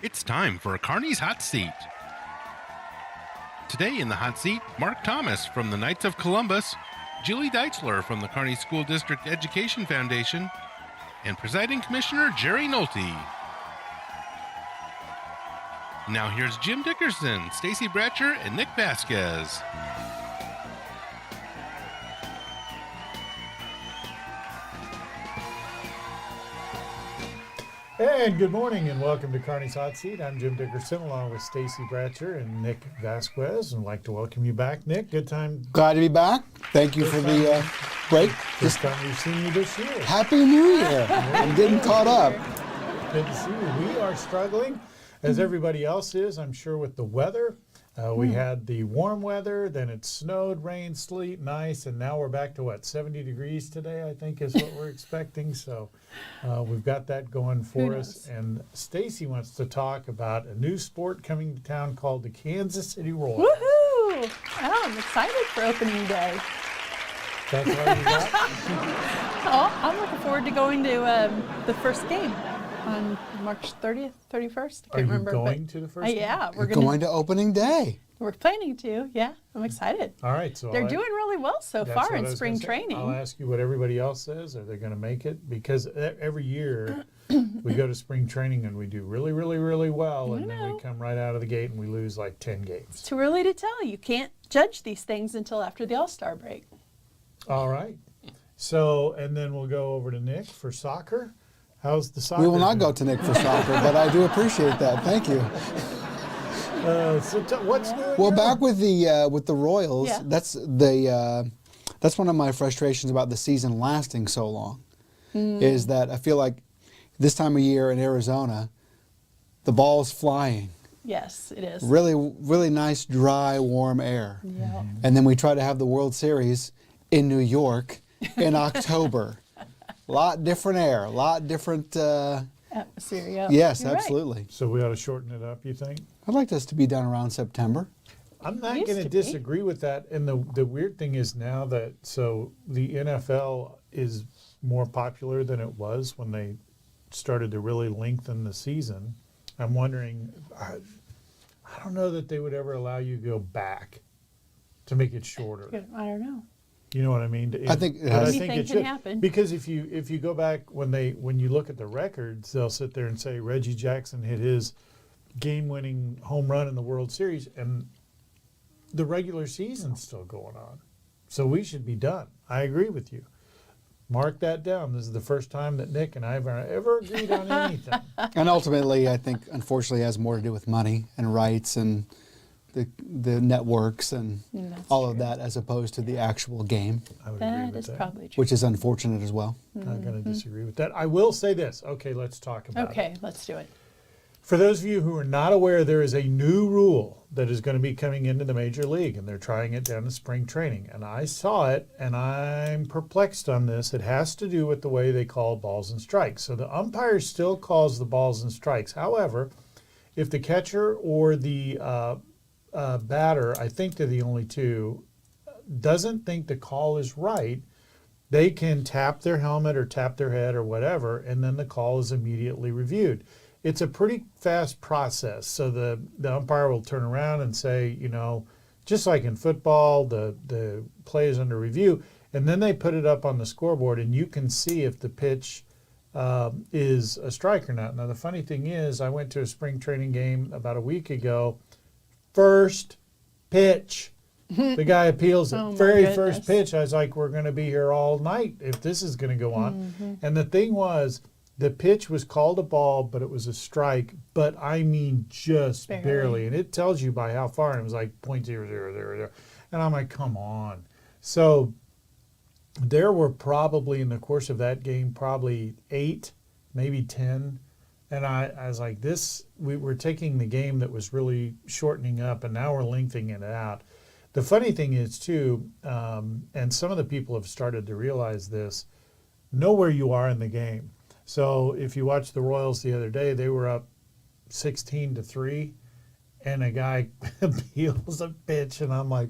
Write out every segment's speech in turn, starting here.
It's time for Kearney's Hot Seat. Today in the hot seat, Mark Thomas from the Knights of Columbus, Julie Deitchler from the Kearney School District Education Foundation, and Presiding Commissioner Jerry Nolte. Now here's Jim Dickerson, Stacy Bratcher, and Nick Vasquez. And good morning and welcome to Kearney's Hot Seat. I'm Jim Dickerson along with Stacy Bratcher and Nick Vasquez. And I'd like to welcome you back, Nick. Good time. Glad to be back. Thank you for the break. First time we've seen you this year. Happy New Year. I'm getting caught up. Good to see you. We are struggling, as everybody else is, I'm sure, with the weather. We had the warm weather, then it snowed, rained, sleet, and ice, and now we're back to, 70 degrees today, I think is what we're expecting. So we've got that going for us. And Stacy wants to talk about a new sport coming to town called the Kansas City Royals. Woohoo! Oh, I'm excited for opening day. That's all you got? Oh, I'm looking forward to going to the first game on March 30th, 31st. I can't remember. Are you going to the first game? Yeah, We're going to opening day. We're planning to. Yeah, I'm excited. All right. So They're doing really well so that's far what in I was spring gonna say. training. I'll ask you what everybody else says. Are they going to make it? Because every year we go to spring training and we do really, really, really well. And then we come right out of the gate and we lose like 10 games. It's too early to tell. You can't judge these things until after the All-Star break. All right. So, and then we'll go over to Nick for soccer. How's the soccer? We will not go to Nick for soccer, but I do appreciate that. Thank you. What's new? Well, back with the Royals, Yeah. that's one of my frustrations about the season lasting so long, is that I feel like this time of year in Arizona, the ball's flying. Yes, it is. Really, really nice, dry, warm air. Yeah. And then we try to have the World Series in New York in October. A lot different air, a lot different. Atmosphere, yeah. Yes, You're right. So absolutely. we ought to shorten it up, you think? I'd like this to be done around September. I'm not Used going to to be. disagree with that. And the weird thing is now that, so the NFL is more popular than it was when they started to really lengthen the season. I'm wondering, I don't know that they would ever allow you to go back to make it shorter. Good. I don't know. You know what I mean? I think it But has- Anything it can should. happen. Because if you go back when you look at the records, they'll sit there and say Reggie Jackson hit his game-winning home run in the World Series, and the regular season's still going on. So we should be done. I agree with you. Mark that down. This is the first time that Nick and I have ever agreed on anything. And ultimately, I think, unfortunately, it has more to do with money and rights and the networks and That's all of true. that, as opposed to the actual game, I would agree That with is that. probably true. which is unfortunate as well. I'm not going to disagree with that. I will say this. Okay, let's talk about it. Okay, let's do it. For those of you who are not aware, there is a new rule that is going to be coming into the Major League, and they're trying it down in spring training. And I saw it, and I'm perplexed on this. It has to do with the way they call balls and strikes. So the umpire still calls the balls and strikes. However, if the catcher or the batter, I think they're the only two, doesn't think the call is right, they can tap their helmet or tap their head or whatever, and then the call is immediately reviewed. It's a pretty fast process. So the umpire will turn around and say, just like in football, the play is under review, and then they put it up on the scoreboard, and you can see if the pitch is a strike or not. Now, the funny thing is, I went to a spring training game about a week ago. First pitch. The guy appeals it. Oh, my Very goodness. first pitch. I was like, we're going to be here all night if this is going to go on. And the thing was, the pitch was called a ball, but it was a strike. But I mean, just barely. And it tells you by how far. And it was like .0000. And I'm like, come on. So there were probably in the course of that game, probably 8, maybe 10. And I was like, we were taking the game that was really shortening up, and now we're lengthening it out. The funny thing is, too, and some of the people have started to realize this, know where you are in the game. So if you watch the Royals the other day, they were up 16-3, and a guy peels a pitch, and I'm like,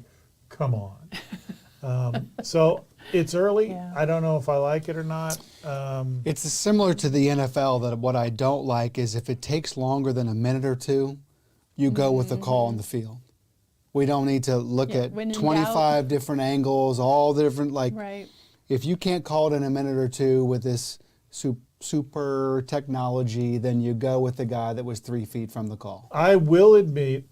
come on. So It's early. Yeah. I don't know if I like it or not. It's similar to the NFL that what I don't like is if it takes longer than a minute or two, you go with the call on the field. We don't need to look Yeah, at when in 25 different angles, all the different, like, Right. if you can't call it in a minute or two with this super technology, then you go with the guy that was 3 feet from the call. I will admit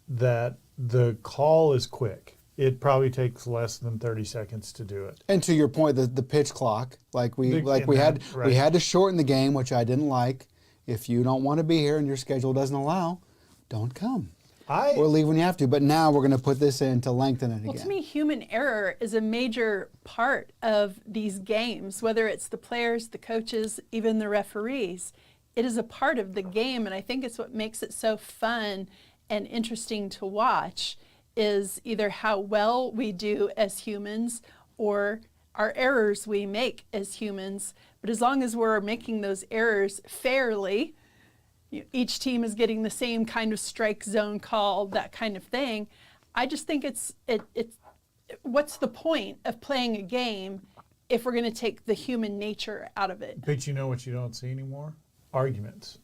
that the call is quick. It probably takes less than 30 seconds to do it. And to your point, the pitch clock, we had to shorten the game, which I didn't like. If you don't want to be here and your schedule doesn't allow, don't come. Or leave when you have to. But now we're going to put this in to lengthen it again. Well, to me, human error is a major part of these games, whether it's the players, the coaches, even the referees. It is a part of the game, and I think it's what makes it so fun and interesting to watch, is either how well we do as humans or our errors we make as humans. But as long as we're making those errors fairly, each team is getting the same kind of strike zone call, that kind of thing. I just think it's what's the point of playing a game if we're going to take the human nature out of it? But you know what you don't see anymore? Arguments.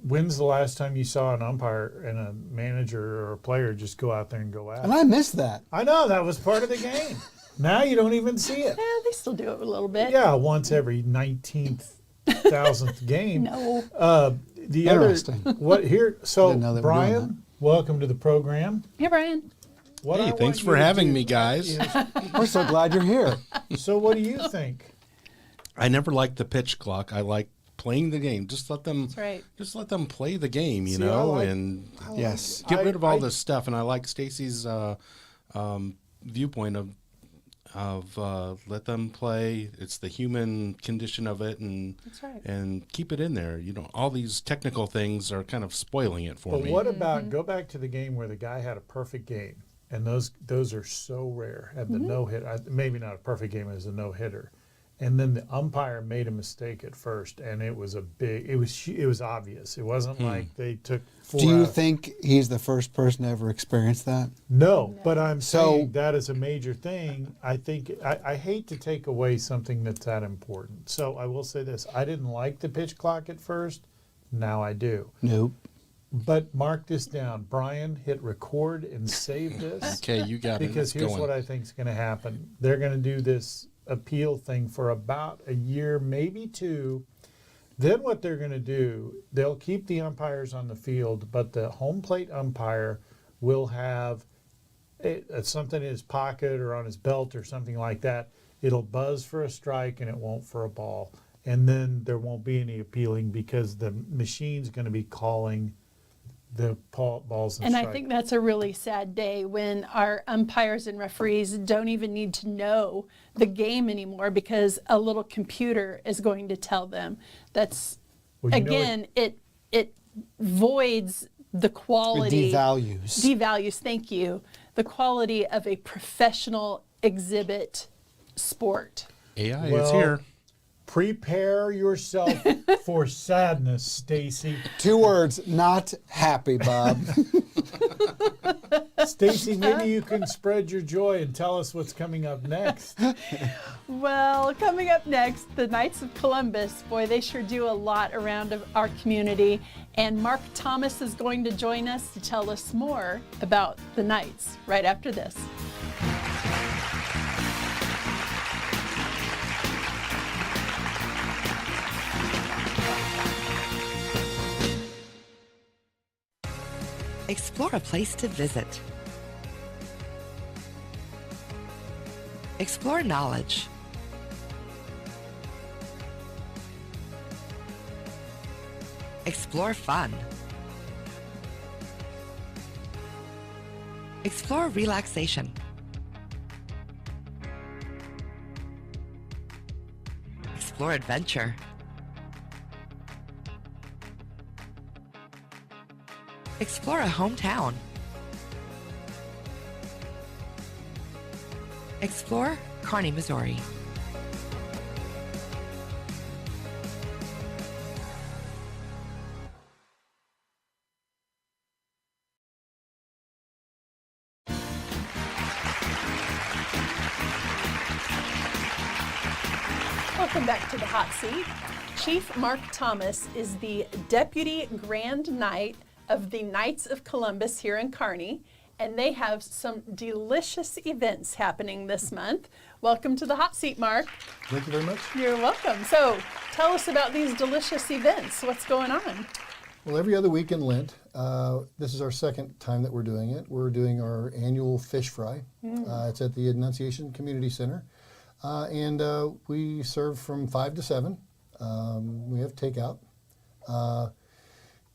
When's the last time you saw an umpire and a manager or a player just go out there and go at And it? I missed that. I know, that was part of the game. Now you don't even see it. Yeah, they still do it a little bit. Yeah, once every 19,000th game. No. The Interesting. other what here? So Didn't know they were doing Brian, welcome to the program. Hey, Brian. What Hey, I thanks want for you to having do me, guys. is- We're so glad you're here. so what do you think? I never liked the pitch clock. I like playing the game. Just let them. That's right. Just let them play the game. You See, I know, like- and Yes. get rid of all I- this stuff. And I like Stacy's viewpoint of let them play. It's the human condition of it, and That's right. and keep it in there. You know, all these technical things are kind of spoiling it for But me. what about go back to the game where the guy had a perfect game, and those are so rare. Had the no hit, maybe not a perfect game as a no hitter, and then the umpire made a mistake at first, and it was it was obvious. It wasn't like they took. Do you think he's the first person to ever experience that? No, but I'm So- saying that is a major thing. I think I hate to take away something that's that important. So I will say this: I didn't like the pitch clock at first. Now I do. Nope. But mark this down. Brian, hit record and save this. Okay, you got it. Because It's here's going. what I think is going to happen. They're going to do this appeal thing for about a year, maybe two. Then what they're going to do, they'll keep the umpires on the field, but the home plate umpire will have something in his pocket or on his belt or something like that. It'll buzz for a strike and it won't for a ball. And then there won't be any appealing because the machine's going to be calling the balls and And strikes. I think that's a really sad day when our umpires and referees don't even need to know the game anymore because a little computer is going to tell them. That's, Well, you know again, it voids the quality. Devalues, thank you. The quality of a professional exhibit sport. AI is Well, here. Prepare yourself for sadness, Stacy. 2 words, not happy, Bob. Stacy, maybe you can spread your joy and tell us what's coming up next. Well, coming up next, the Knights of Columbus. Boy, they sure do a lot around our community. And Mark Thomas is going to join us to tell us more about the Knights right after this. Explore a place to visit. Explore knowledge. Explore fun. Explore relaxation. Explore adventure. Explore a hometown. Explore Kearney, Missouri. Welcome back to the hot seat. Chief Mark Thomas is the Deputy Grand Knight of the Knights of Columbus here in Kearney, and they have some delicious events happening this month. Welcome to the hot seat, Mark. Thank you very much. You're welcome. So tell us about these delicious events. What's going on? Well, every other week in Lent, this is our second time that we're doing it. We're doing our annual fish fry. It's at the Annunciation Community Center. And we serve from 5 to 7. We have takeout.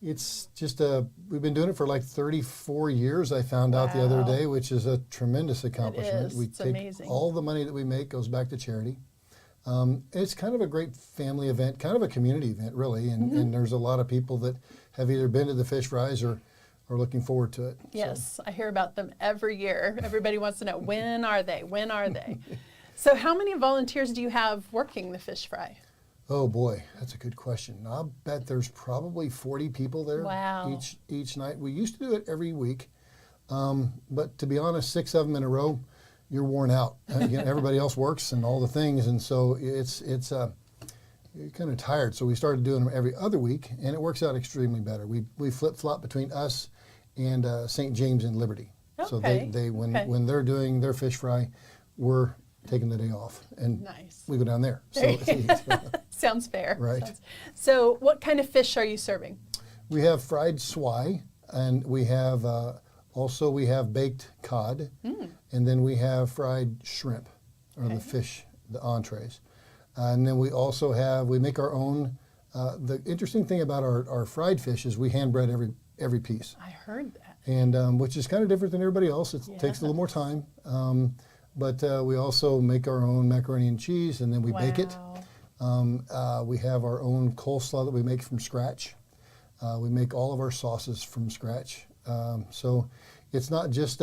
It's just we've been doing it for like 34 years, I found out the other day, which is a tremendous accomplishment. It's take amazing. All the money that we make goes back to charity. It's kind of a great family event, kind of a community event, really. And there's a lot of people that have either been to the fish fries or are looking forward to it. Yes, I hear about them every year. Everybody wants to know, when are they? When are they? So how many volunteers do you have working the fish fry? Oh boy, that's a good question. I'll bet there's probably 40 people there each night. We used to do it every week, but to be honest, 6 of them in a row, you're worn out. Again, everybody else works and all the things, and so you're kind of tired. So we started doing them every other week, and it works out extremely better. We flip-flop between us and St. James and Liberty. Okay. So when they're doing their fish fry, we're taking the day off, and we go down there. So sounds fair. Right. So what kind of fish are you serving? We have fried swai, and we have also baked cod, and then we have fried shrimp, or the fish, the entrees. And then we also we make our own. The interesting thing about our fried fish is we hand bread every piece. I heard that. And which is kind of different than everybody else. It takes a little more time. But we also make our own macaroni and cheese, and then we bake it. We have our own coleslaw that we make from scratch. We make all of our sauces from scratch. So it's not just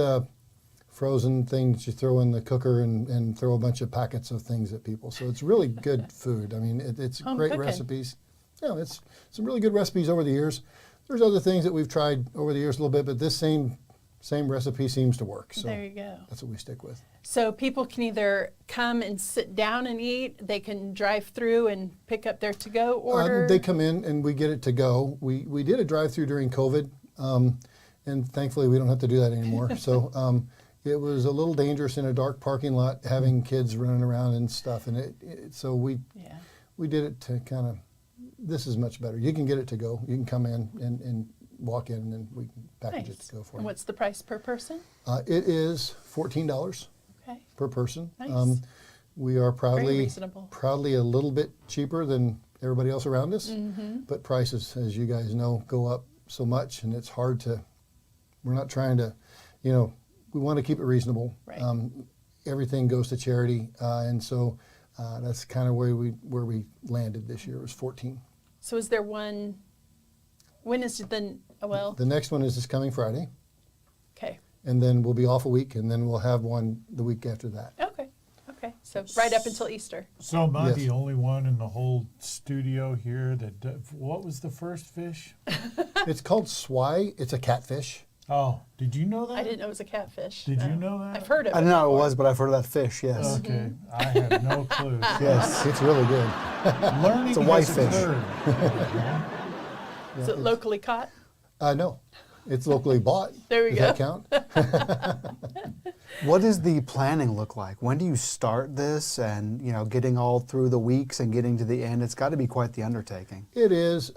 frozen things you throw in the cooker and throw a bunch of packets of things at people. So it's really good food. I mean, it's great recipes. Yeah, it's some really good recipes over the years. There's other things that we've tried over the years a little bit, but this same recipe seems to work. So there you go. That's what we stick with. So people can either come and sit down and eat, they can drive through and pick up their to-go order. They come in and we get it to go. We did a drive-through during COVID, and thankfully we don't have to do that anymore. So it was a little dangerous in a dark parking lot having kids running around and stuff, and so we did it to kind of. This is much better. You can get it to go. You can come in and walk in, and then we can package it to go for you. And what's the price per person? It is $14 per person. Nice. We are Very proudly a little bit cheaper than everybody else around us, but prices, as you guys know, go up so much, and it's hard to. We're not trying to, we want to keep it reasonable. Right. Everything goes to charity, and so that's kind of where we landed this year. It was 14. So is there one? When is it then? The next one is this coming Friday. Okay. And then we'll be off a week, and then we'll have one the week after that. Okay. So right up until Easter. So am I the only one in the whole studio here that? What was the first fish? It's called swai. It's a catfish. Oh, did you know that? I didn't know it was a catfish. Did you know that? I've heard of it. I didn't know it was, but I've heard of that fish. Yes. Okay, I had no clue. Yes, it's really good. Learning It's a white has fish. occurred. Is it locally caught? No, it's locally bought. There we Does go. that count? What does the planning look like? When do you start this, and getting all through the weeks and getting to the end? It's got to be quite the undertaking. It is.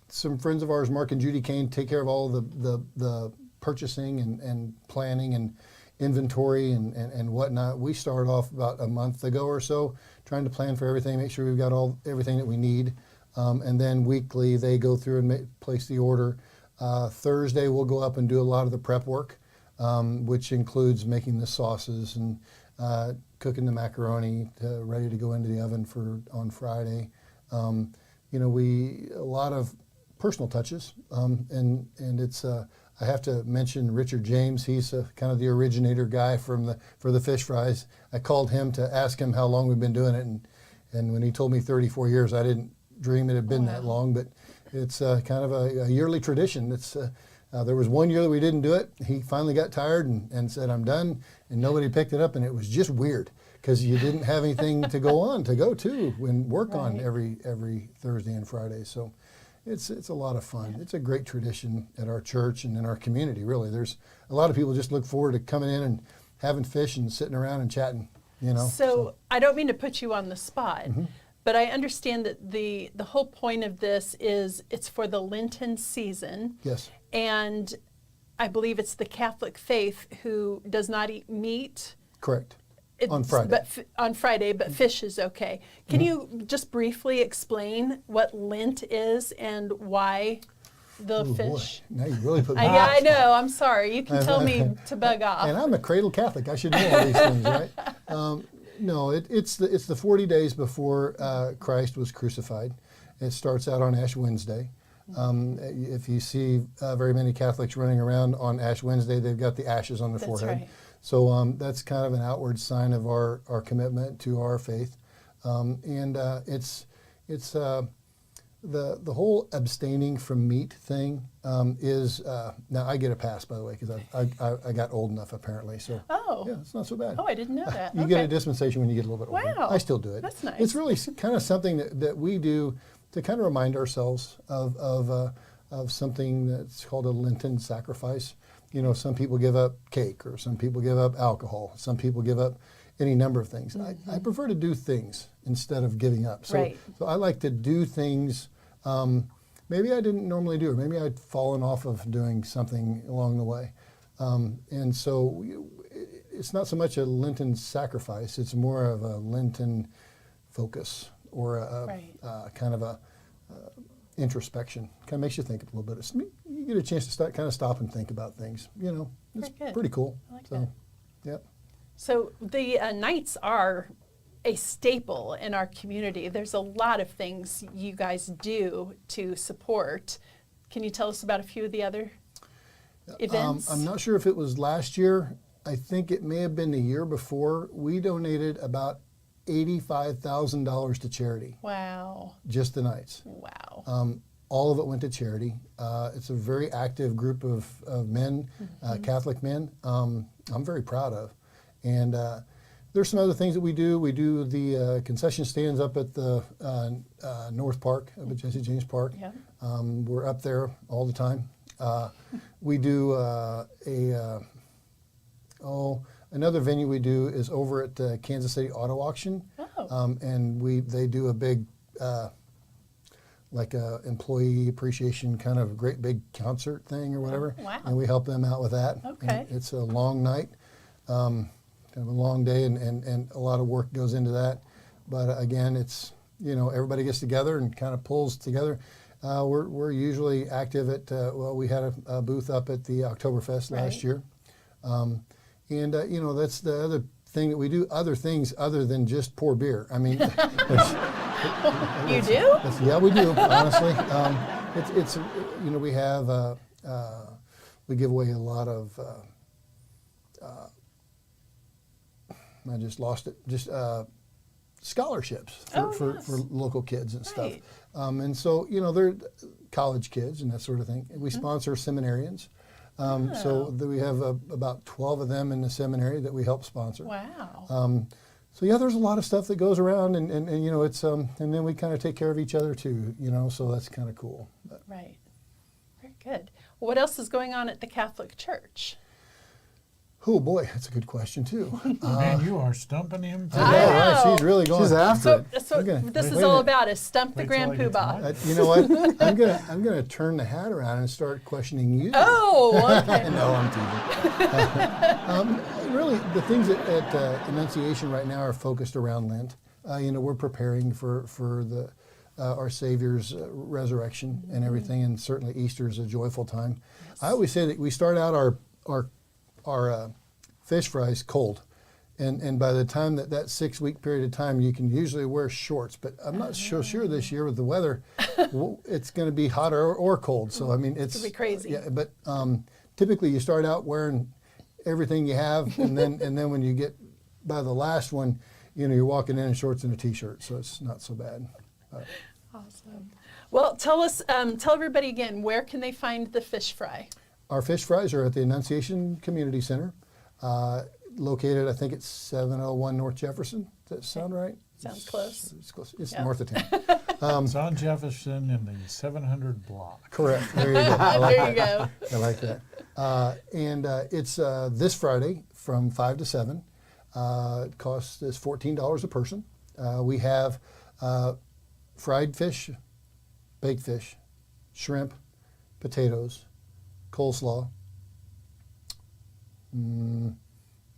Some friends of ours, Mark and Judy Kane, take care of all the purchasing and planning and inventory and whatnot. We started off about a month ago or so, trying to plan for everything, make sure we've got everything that we need. And then weekly, they go through and place the order. Thursday, we'll go up and do a lot of the prep work, which includes making the sauces and cooking the macaroni ready to go into the oven on Friday. A lot of personal touches, and it's. I have to mention Richard James. He's kind of the originator guy for the fish fries. I called him to ask him how long we've been doing it, and when he told me 34 years, I didn't dream it had been that long, but it's kind of a yearly tradition. It's There was one year that we didn't do it. He finally got tired and said, I'm done, and nobody picked it up, and it was just weird because you didn't have anything to go to and work on every Thursday and Friday. So it's a lot of fun. It's a great tradition at our church and in our community, really. There's a lot of people just look forward to coming in and having fish and sitting around and chatting, you know. So I don't mean to put you on the spot, but I understand that the whole point of this is it's for the Lenten season. Yes. And I believe it's the Catholic faith who does not eat meat. Correct. On Friday. But fish is okay. Can you just briefly explain what Lent is and why the fish? Boy. Now you really put me I know. I'm sorry. You can tell me to bug off. And I'm a cradle Catholic. I should know all these things, right? No, it's the 40 days before Christ was crucified. It starts out on Ash Wednesday. If you see very many Catholics running around on Ash Wednesday, they've got the ashes on their forehead. Right. So that's kind of an outward sign of our commitment to our faith. It's the whole abstaining from meat thing is, now I get a pass, by the way, because I got old enough apparently. So yeah, it's not so bad. Oh, I didn't know that. You get a dispensation when you get a little bit older. Wow. I still do it. That's nice. It's really kind of something that we do to kind of remind ourselves of something that's called a Lenten sacrifice. You know, some people give up cake, or some people give up alcohol. Some people give up any number of things. I prefer to do things instead of giving up. So I like to do things maybe I didn't normally do, or maybe I'd fallen off of doing something along the way. And so it's not so much a Lenten sacrifice, it's more of a Lenten focus, or a kind of a introspection. Kind of makes you think a little bit. You get a chance to kind of stop and think about things. You know, it's pretty cool. I like that. Yep. So the nights are a staple in our community. There's a lot of things you guys do to support. Can you tell us about a few of the other events? I'm not sure if it was last year. I think it may have been the year before. We donated about $85,000 to charity. Wow. Just the nights. Wow. All of it went to charity. It's a very active group of men, Catholic men, I'm very proud of. And there's some other things that we do. We do the concession stands up at the North Park, up at Jesse James Park. Yeah. We're up there all the time. We do another venue we do is over at the Kansas City Auto Auction. Oh. And they do a big, like a employee appreciation kind of great big concert thing or whatever. Wow. And we help them out with that. Okay. And it's a long night. Kind of a long day, and a lot of work goes into that. But again, it's, you know, everybody gets together and kind of pulls together. We're usually active at, we had a booth up at the Oktoberfest last year. You know, that's the other thing that we do, other things other than just pour beer. I mean, you do? Yeah, we do, honestly. It's you know, we have, we give away a lot of, I just lost it. Just scholarships for local kids and stuff. And so, you know, they're college kids and that sort of thing. We sponsor seminarians. So we have about 12 of them in the seminary that we help sponsor. Wow. So yeah, there's a lot of stuff that goes around, and you know, it's and then we kind of take care of each other too. You know, so that's kind of cool. But. Right. Very good. Well, what else is going on at the Catholic Church? Oh boy, that's a good question too. Man, you are stumping him. I know, right? She's really going. She's after it. So this is all about is stump the Grand Poobah. You know what? I'm gonna turn the hat around and start questioning you. Oh, okay. No, I'm teasing. Really, the things at Annunciation right now are focused around Lent. You know, we're preparing for the our Savior's resurrection and everything, and certainly Easter is a joyful time. Yes. I always say that we start out our fish fries cold, and by the time that 6-week period of time, you can usually wear shorts. But I'm not so sure this year with the weather, it's going to be hot or cold. So I mean, it's gonna be crazy. Yeah, but typically you start out wearing everything you have, and then when you get by the last one, you know, you're walking in shorts and a t-shirt, so it's not so bad. Awesome. Well, tell everybody again, where can they find the fish fry? Our fish fries are at the Annunciation Community Center, located, I think it's 701 North Jefferson. Does that sound right? Sounds close. It's close. It's Yep. north of town. It's on Jefferson in the 700 block. Correct. There you go. I like There you that. go. I like that. And it's this Friday from 5 to 7. It costs us $14 a person. We have fried fish, baked fish, shrimp, potatoes, coleslaw,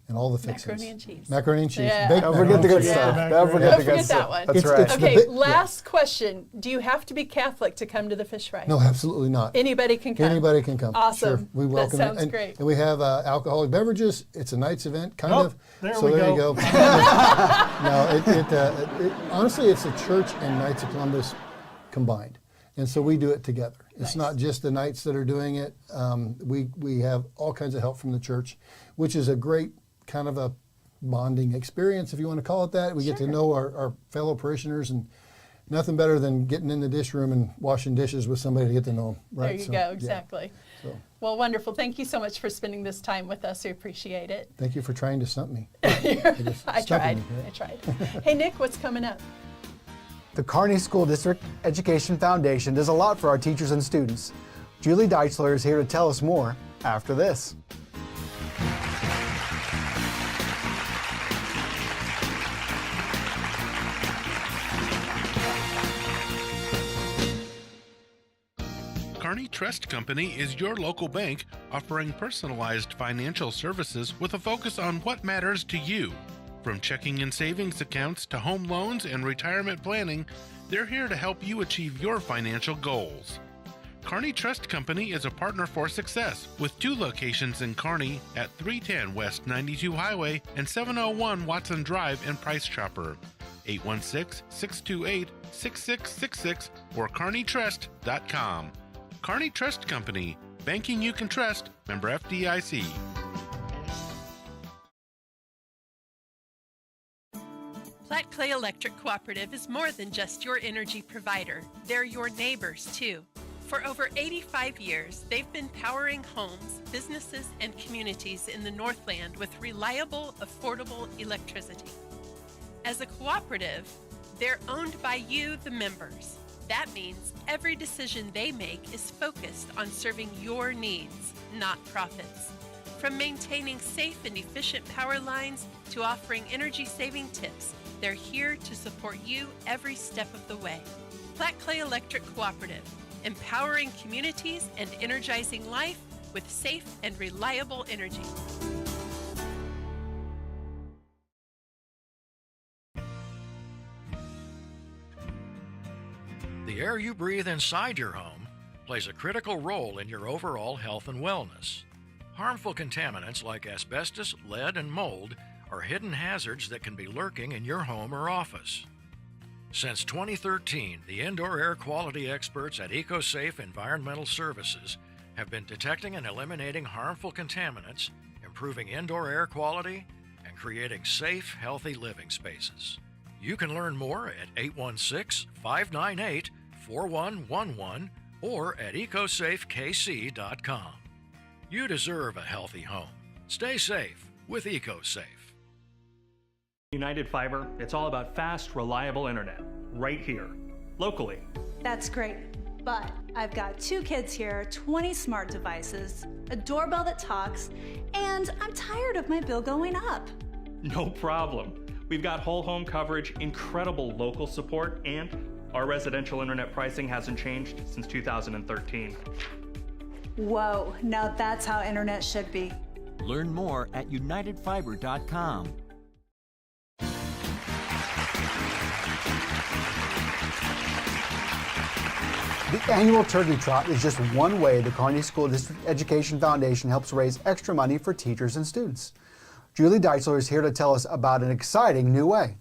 and all the fixings. Macaroni and cheese. Macaroni and cheese. Yeah. Baked Don't forget the good macaroni. stuff. Yeah. Don't forget Don't the good forget that stuff. one. That's It's- right. it's- Okay, bit- last question. Do you have to be Catholic to come to the fish fry? No, absolutely not. Anybody can come. Anybody can come. Awesome. Sure. We That welcome it. sounds And, great. and we have alcoholic beverages. It's a night's event, kind Oh, of. there so we there go. you go. No, honestly, it's a church and Knights of Columbus combined. And so we do it together. It's not just the Knights that are doing it. We have all kinds of help from the church, which is a great kind of a bonding experience, if you want to call it that. We get to know our fellow parishioners, and nothing better than getting in the dish room and washing dishes with somebody to get to know them. Right? There you So, go, yeah. exactly. So, Well, wonderful. Thank you so much for spending this time with us. We appreciate it. thank you for trying to stump me. I Stumping tried. me, right? I tried. Hey, Nick, what's coming up? The Kearney School District Education Foundation does a lot for our teachers and students. Julie Deitchler is here to tell us more after this. Kearney Trust Company is your local bank offering personalized financial services with a focus on what matters to you. From checking and savings accounts to home loans and retirement planning, they're here to help you achieve your financial goals. Kearney Trust Company is a partner for success with 2 locations in Kearney at 310 West 92 Highway and 701 Watson Drive in Price Chopper. 816-628-6666 or kearneytrust.com. Kearney Trust Company, banking you can trust, member FDIC. Platte Clay Electric Cooperative is more than just your energy provider. They're your neighbors, too. For over 85 years, they've been powering homes, businesses, and communities in the Northland with reliable, affordable electricity. As a cooperative, they're owned by you, the members. That means every decision they make is focused on serving your needs, not profits. From maintaining safe and efficient power lines to offering energy-saving tips, they're here to support you every step of the way. Platte Clay Electric Cooperative, empowering communities and energizing life with safe and reliable energy. The air you breathe inside your home plays a critical role in your overall health and wellness. Harmful contaminants like asbestos, lead, and mold are hidden hazards that can be lurking in your home or office. Since 2013, the indoor air quality experts at EcoSafe Environmental Services have been detecting and eliminating harmful contaminants, improving indoor air quality, and creating safe, healthy living spaces. You can learn more at 816-598-4111 or at ecosafekc.com. You deserve a healthy home. Stay safe with EcoSafe. United Fiber, it's all about fast, reliable internet, right here, locally. That's great, but I've got 2 kids here, 20 smart devices, a doorbell that talks, and I'm tired of my bill going up. No problem. We've got whole home coverage, incredible local support, and our residential internet pricing hasn't changed since 2013. Whoa, now that's how internet should be. Learn more at unitedfiber.com. The annual Turkey Trot is just one way the Kearney School District Education Foundation helps raise extra money for teachers and students. Julie Deitchler is here to tell us about an exciting new way.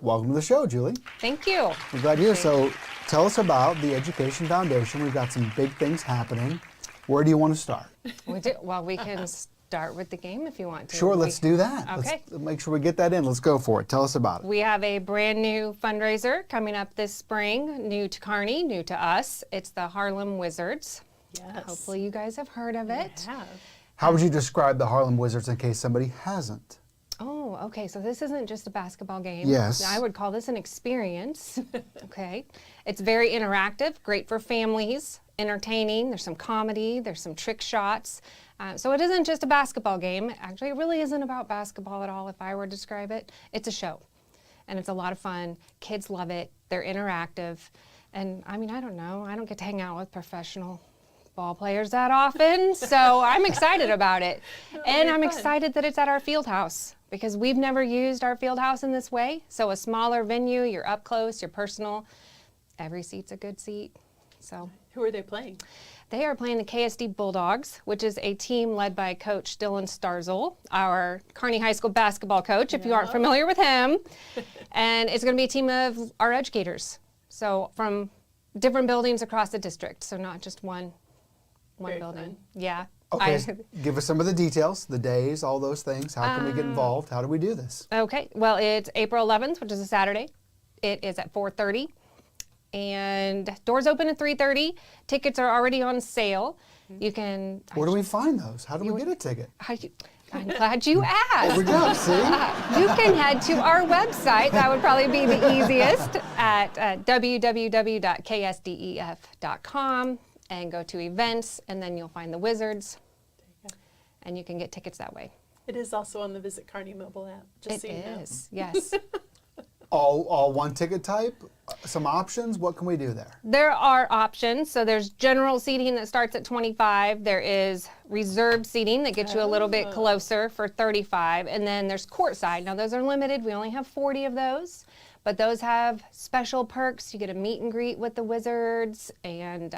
Welcome to the show, Julie. Thank you. We're glad you're here. So tell us about the Education Foundation. We've got some big things happening. Where do you want to start? Well, we can start with the game if you want to. Sure, let's do that. Okay. Let's make sure we get that in. Let's go for it. Tell us about it. We have a brand new fundraiser coming up this spring, new to Kearney, new to us. It's the Harlem Wizards. Yes. Hopefully you guys have heard of it. I have. How would you describe the Harlem Wizards in case somebody hasn't? Oh, okay. So this isn't just a basketball game. Yes. I would call this an experience. Okay. It's very interactive, great for families, entertaining. There's some comedy, there's some trick shots. So it isn't just a basketball game. Actually, it really isn't about basketball at all, if I were to describe it. It's a show, and it's a lot of fun. Kids love it. They're interactive. And I mean, I don't know. I don't get to hang out with professional ball players that often, so I'm excited about it. And I'm excited that it's at our field house because we've never used our field house in this way. So a smaller venue, you're up close, you're personal. Every seat's a good seat. So who are they playing? They are playing the KSD Bulldogs, which is a team led by Coach Dylan Starzl, our Kearney High School basketball coach, if you aren't familiar with him. And it's going to be a team of our educators. So from different buildings across the district, so not just one Very building. fun. Yeah. Okay, give us some of the details, the days, all those things. How can we get involved? How do we do this? Okay, well, it's April 11th, which is a Saturday. It is at 4:30. And doors open at 3:30. Tickets are already on sale. You can. Where do we find those? How do we get a ticket? I'm glad you asked. There we go, see? You can head to our website. That would probably be the easiest at www.ksdef.com and go to events, and then you'll find the Wizards, and you can get tickets that way. It is also on the Visit Kearney mobile app. Just so you know. It is, yes. All one ticket type? Some options? What can we do there? There are options. So there's general seating that starts at 25. There is reserved seating that gets you a little bit closer for 35. And then there's courtside. Now those are limited. We only have 40 of those. But those have special perks. You get a meet and greet with the Wizards and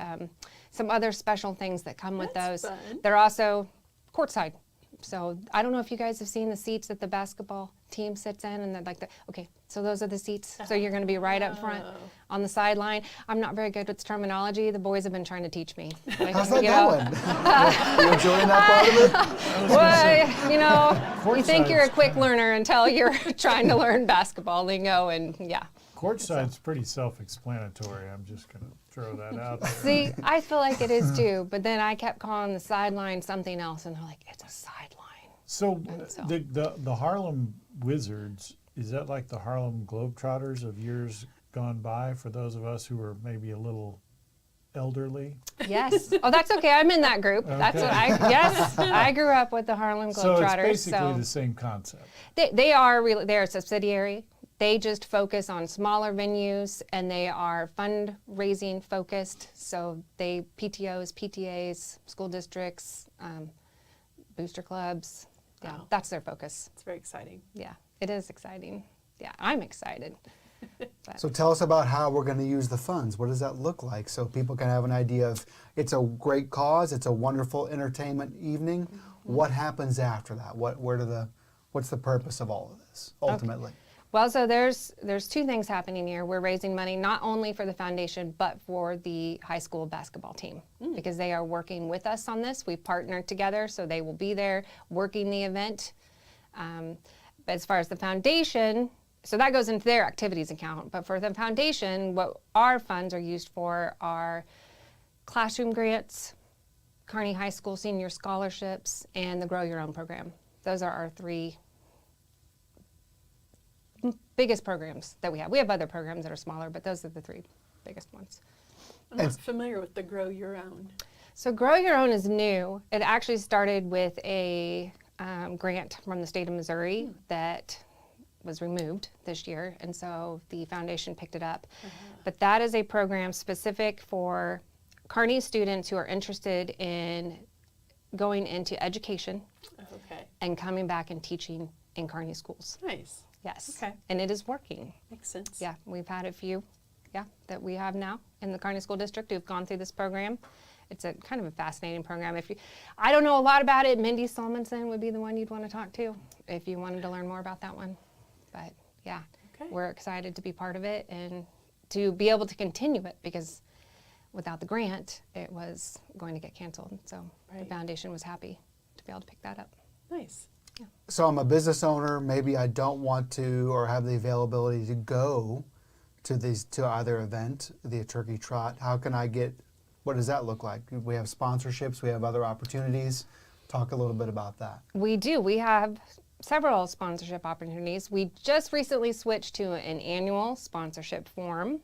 some other special things that come with those. Fun. They're also courtside. So I don't know if you guys have seen the seats that the basketball team sits in, and they're like, okay, so those are the seats. So you're going to be right up front on the sideline. I'm not very good with terminology. The boys have been trying to teach me. How's that going? You enjoying that part of it? Well, you know, you think you're a quick learner until you're trying to learn basketball lingo, and yeah. Courtside's pretty self-explanatory. I'm just going to throw that out there. See, I feel like it is too, but then I kept calling the sideline something else, and they're like, it's a sideline. So the Harlem Wizards, is that like the Harlem Globetrotters of years gone by for those of us who are maybe a little elderly? Yes. Oh, that's okay. I'm in that group. Okay. That's what I grew up with the Harlem Globetrotters. So it's basically the same concept. They're a subsidiary. They just focus on smaller venues, and they are fundraising focused. So they PTOs, PTAs, school districts, booster clubs. Yeah, that's their focus. It's very exciting. Yeah, it is exciting. Yeah, I'm excited. So tell us about how we're going to use the funds. What does that look like so people can have an idea of it's a great cause, it's a wonderful entertainment evening. Mm-hmm. What happens after that? What's the purpose of all of this ultimately? Okay. Well, so there's two things happening here. We're raising money not only for the foundation, but for the high school basketball team because they are working with us on this. We've partnered together, so they will be there working the event. But as far as the foundation, so that goes into their activities account. But for the foundation, what our funds are used for are classroom grants, Kearney High School senior scholarships, and the Grow Your Own program. Those are our three biggest programs that we have. We have other programs that are smaller, but those are the three biggest ones. I'm not familiar with the Grow Your Own. So Grow Your Own is new. It actually started with a grant from the state of Missouri that was removed this year, and so the foundation picked it up. But that is a program specific for Kearney students who are interested in going into education and coming back and teaching in Kearney schools. Nice. Yes. Okay. And it is working. Makes sense. Yeah, we've had a few, that we have now in the Kearney School District who've gone through this program. It's a kind of a fascinating program. I don't know a lot about it. Mindy Solmonson would be the one you'd want to talk to if you wanted to learn more about that one. But yeah, we're excited to be part of it and to be able to continue it because without the grant, it was going to get canceled. So the foundation was happy to be able to pick that up. Nice. Yeah. So I'm a business owner, maybe I don't want to or have the availability to go to either event, the Turkey Trot. How can I get What does that look like? We have sponsorships, we have other opportunities. Talk a little bit about that. We do. We have several sponsorship opportunities. We just recently switched to an annual sponsorship form,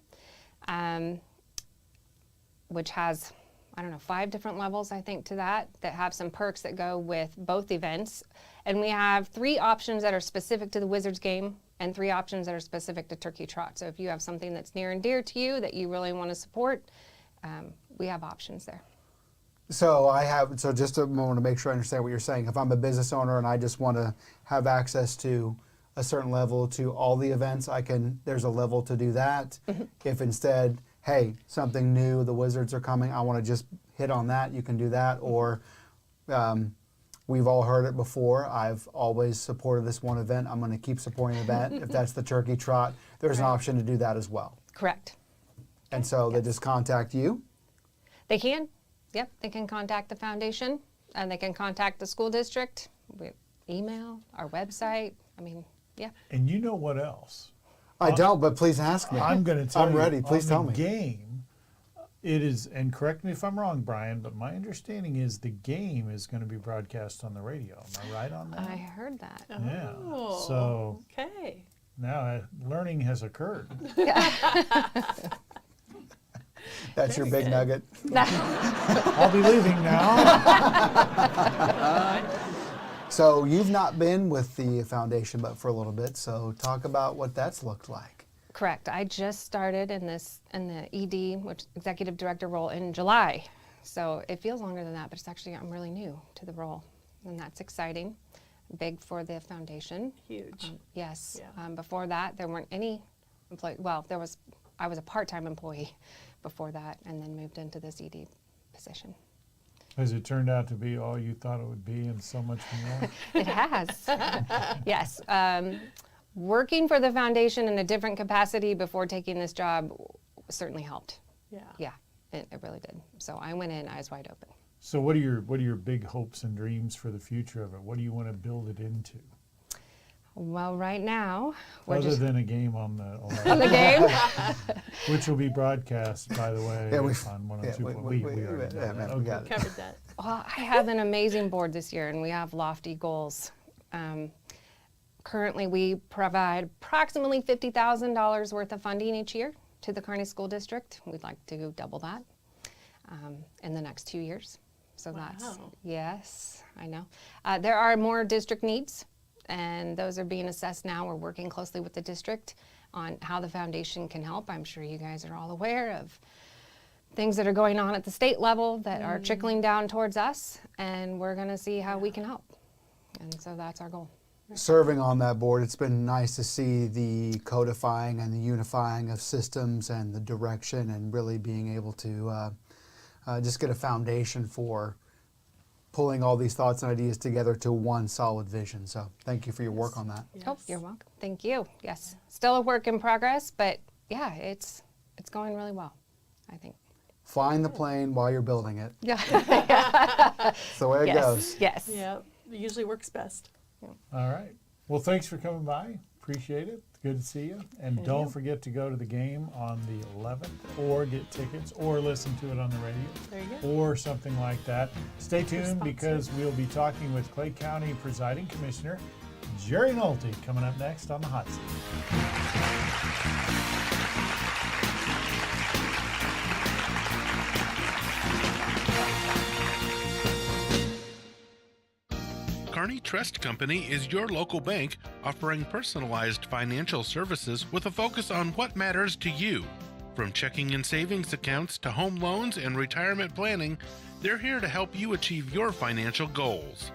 which has, I don't know, 5 different levels, I think, to that have some perks that go with both events. And we have 3 options that are specific to the Wizards game and 3 options that are specific to Turkey Trot. So if you have something that's near and dear to you that you really want to support, we have options there. So just I want to make sure I understand what you're saying. If I'm a business owner and I just want to have access to a certain level to all the events, there's a level to do that. Mm-hmm. If instead, hey, something new, the Wizards are coming, I want to just hit on that, you can do that. Or we've all heard it before, I've always supported this one event, I'm going to keep supporting the event. If that's the Turkey Trot, there's an option to do that as well. Correct. And so they just contact you? They can. Yep, they can contact the foundation, and they can contact the school district, email, our website. I mean, yeah. And you know what else? I don't, but please ask me. I'm going to tell you. I'm ready. Please tell me. On the game, it is, and correct me if I'm wrong, Brian, but my understanding is the game is going to be broadcast on the radio. Am I right on that? I heard that. Yeah. Oh, So okay. now learning has occurred. That's your big nugget. I'll be leaving now. So you've not been with the foundation but for a little bit, so talk about what that's looked like. Correct. I just started in the ED, which executive director role, in July. So it feels longer than that, but it's actually, I'm really new to the role, and that's exciting. Big for the foundation. Huge. Yes. Yeah. Before that, there weren't any employees. Well, I was a part-time employee before that, and then moved into this ED position. Has it turned out to be all you thought it would be and so much more? It has. Yes. Working for the foundation in a different capacity before taking this job certainly helped. Yeah. Yeah, it really did. So I went in eyes wide open. So what are your big hopes and dreams for the future of it? What do you want to build it into? Well, right now, other than a game on the 11th. On the game, which will be broadcast, by the way, on 102. We Covered that. Well, I have an amazing board this year, and we have lofty goals. Currently, we provide approximately $50,000 worth of funding each year to the Kearney School District. We'd like to double that in the next 2 years. So that's, yes, I know. There are more district needs, and those are being assessed now. We're working closely with the district on how the foundation can help. I'm sure you guys are all aware of things that are going on at the state level that are trickling down towards us, and we're going to see how we can help. And so that's our goal. Serving on that board, it's been nice to see the codifying and the unifying of systems and the direction, and really being able to just get a foundation for pulling all these thoughts and ideas together to one solid vision. So thank you for your work on that. Yes. Oh, you're welcome. Thank you. Yes, still a work in progress, but yeah, it's going really well, I think. Flying the plane while you're building it. Yeah. That's the way it goes. Yes. Yeah, it usually works best. All right. Well, thanks for coming by. Appreciate it. Good to see you. And don't forget to go to the game on the 11th, or get tickets, or listen to it on the radio. There you go. Or something like that. Stay tuned, because we'll be talking with Clay County Presiding Commissioner Jerry Nolte coming up next on the Hot Seat. Kearney Trust Company is your local bank offering personalized financial services with a focus on what matters to you. From checking and savings accounts to home loans and retirement planning, they're here to help you achieve your financial goals.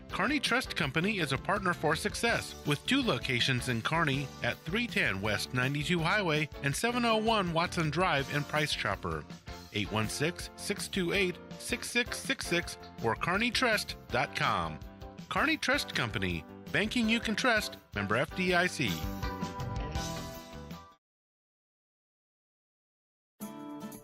Kearney Trust Company is a partner for success with 2 locations in Kearney at 310 West 92 Highway and 701 Watson Drive in Price Chopper. 816-628-6666 or kearneytrust.com. Kearney Trust Company, banking you can trust, member FDIC.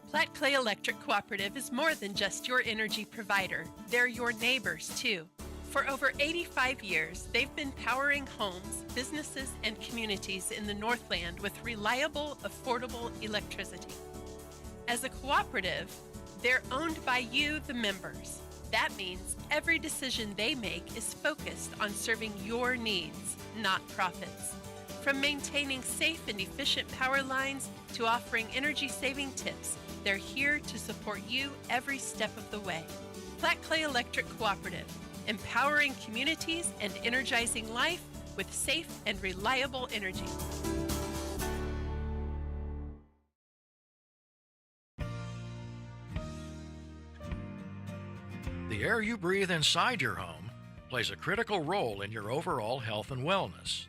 Platte Clay Electric Cooperative is more than just your energy provider. They're your neighbors, too. For over 85 years, they've been powering homes, businesses, and communities in the Northland with reliable, affordable electricity. As a cooperative, They're owned by you, the members. That means every decision they make is focused on serving your needs, not profits. From maintaining safe and efficient power lines to offering energy-saving tips, they're here to support you every step of the way. Platte Clay Electric Cooperative, empowering communities and energizing life with safe and reliable energy. The air you breathe inside your home plays a critical role in your overall health and wellness.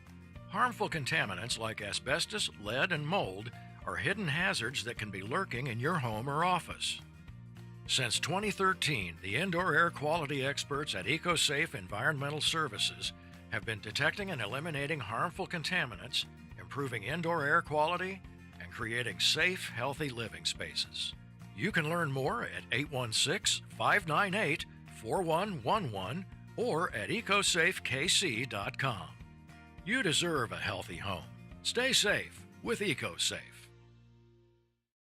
Harmful contaminants like asbestos, lead, and mold are hidden hazards that can be lurking in your home or office. Since 2013, the indoor air quality experts at EcoSafe Environmental Services have been detecting and eliminating harmful contaminants, improving indoor air quality, and creating safe, healthy living spaces. You can learn more at 816-598-4111 or at ecosafekc.com. You deserve a healthy home. Stay safe with EcoSafe.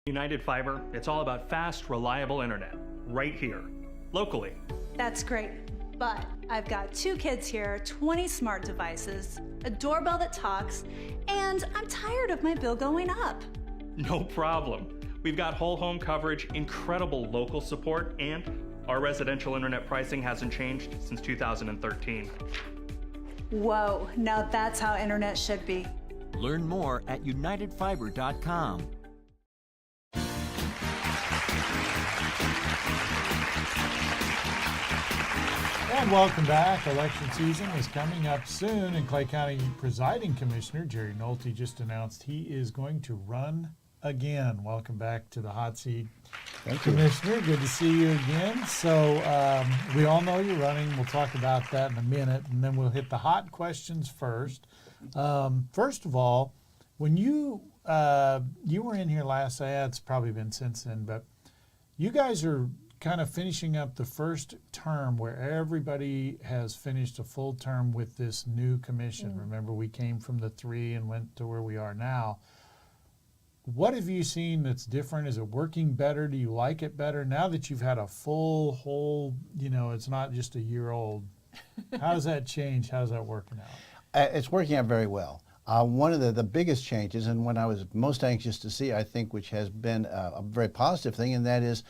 United Fiber, it's all about fast, reliable internet, right here, locally. That's great, but I've got 2 kids here, 20 smart devices, a doorbell that talks, and I'm tired of my bill going up. No problem. We've got whole home coverage, incredible local support, and our residential internet pricing hasn't changed since 2013. Whoa, now that's how internet should be. Learn more at unitedfiber.com. And welcome back. Election season is coming up soon, and Clay County Presiding Commissioner Jerry Nolte just announced he is going to run again. Welcome back to the hot seat, Commissioner. Good to see you again. So we all know you're running. We'll talk about that in a minute, and then we'll hit the hot questions first. First of all, when you were in here last, it's probably been since then, but you guys are kind of finishing up the first term where everybody has finished a full term with this new commission. Remember, we came from the 3 and went to where we are now. What have you seen that's different? Is it working better? Do you like it better now that you've had a full whole, it's not just a year old? How does that change? How's that working out? It's working out very well. One of the biggest changes, and what I was most anxious to see, I think, which has been a very positive thing, and that is